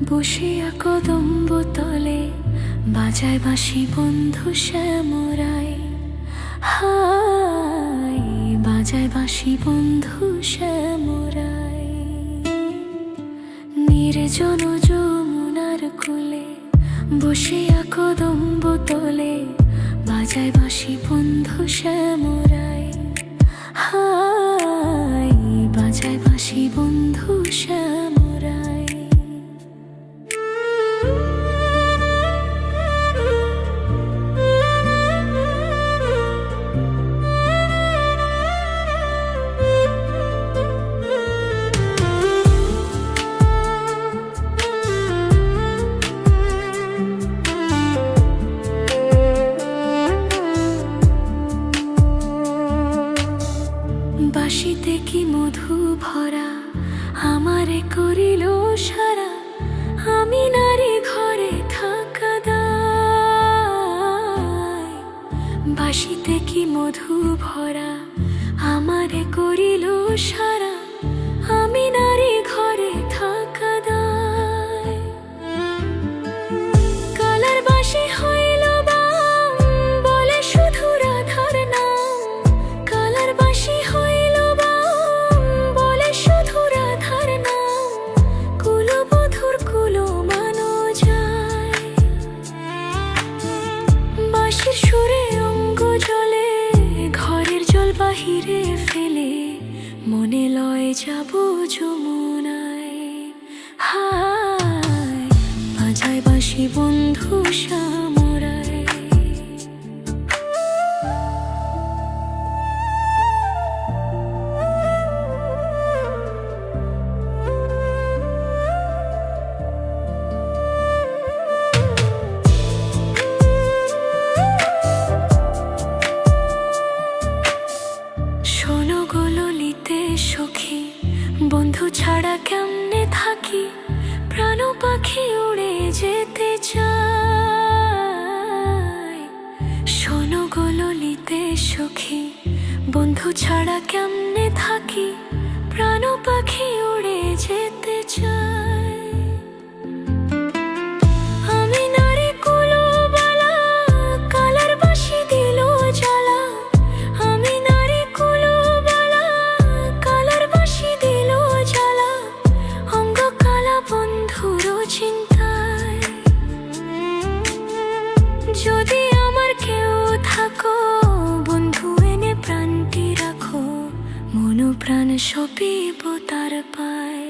বসিয়া কদম্ব তলে বাজায় বাঁশি বন্ধু শ্যামরাই। হাই বাজায় বাঁশি বন্ধু শ্যামরাই। নির্জন যমুনার কূলে বসিয়া কদম্ব তলে বাজায় বাঁশি বন্ধু শ্যামরাই। হাই বাজায় বাঁশি বন্ধু শ্যামরাই। বাঁশিতে কি মধু ভরা আমারে করিল সারা। আমি নারী ঘরে থাকা দায়। বাঁশিতে কি মধু ভরা আমারে করিল সারা। আমি নারী ঘরে থাকা দায়। কালার বাঁশি হইল বাম বলে শুধু রাধার নাম। কালার বাঁশি হইল বাম বলে শুধু রাধার নাম। কুলবধূর কুলো মানো যায়। বাঁশির সুরে অঙ্গ জলে ঘরের জল বাহিরে ফেলে মনে লয় যাব যমুনায়। হায় বাজায় বাঁশি বন্ধু শ্যামরাই। শোনো গো ললিতে সখী বন্ধু ছাড়া কেমনে থাকি। প্রাণ পাখি উড়ে যেতে চায়। শোনো গো ললিতে সখী বন্ধু ছাড়া কেমনে থাকি। প্রাণ পাখি উড়ে যেতে চায়। আমি নারী কুলবালা কালার বাঁশি দিল জ্বালা। আমি নারী কুলবালা কালার বাঁশি দিল জ্বালা। অঙ্গ কালা বন্ধুর চিন্তায়। যদি আমার কেউ থাকো বন্ধু এনে প্রাণটি রাখো। মন প্রাণ সপিব তার পায়।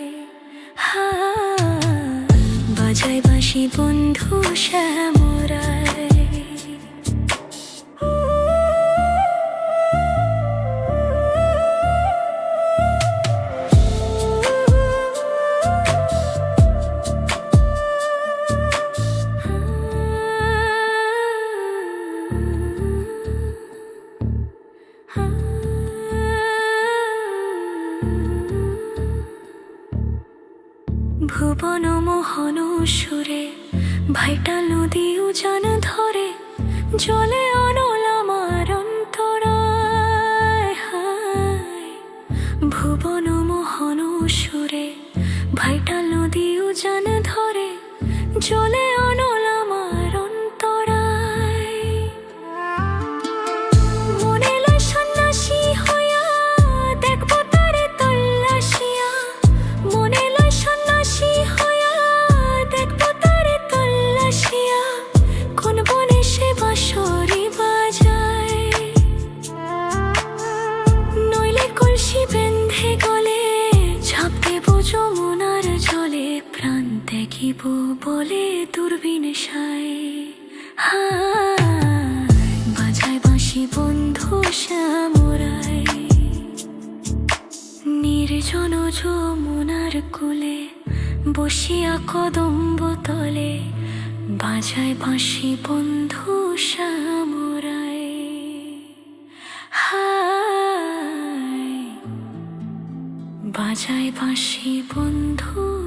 বাজায় বাঁশি বন্ধু শ্যামরাই। ভুবন মোহন সুরে ভাইটা নদী উজান ধরে। জলে অনল আমার অন্তরায়। হায় ভুবন মোহন সুরে ভাইটা নদী উজান ধরে। জলে অনল আমার অন্তরায়। মনে লয় সন্ন্যাসী হইয়া দেখব তারে তল্লাশিয়া। মনে লয় সন্ন্যাসী হইয়া দেখব তারে তল্লাশিয়া। কোন বনে সে বাঁশরি বাজায়। নইলে কলসি বেঁধে গলে ঝাঁপ দেব যমুনার জলে। প্রাণ দেখিব বলে দূরবীন সায়। বাজায় বাঁশি বন্ধু শ্যামরাই। নির্জন যমুনার কূলে বসিয়া কদম্ব তলে বাজায় বাঁশি বন্ধু শ্যামরাই। হায় বাজায় বাঁশি বন্ধু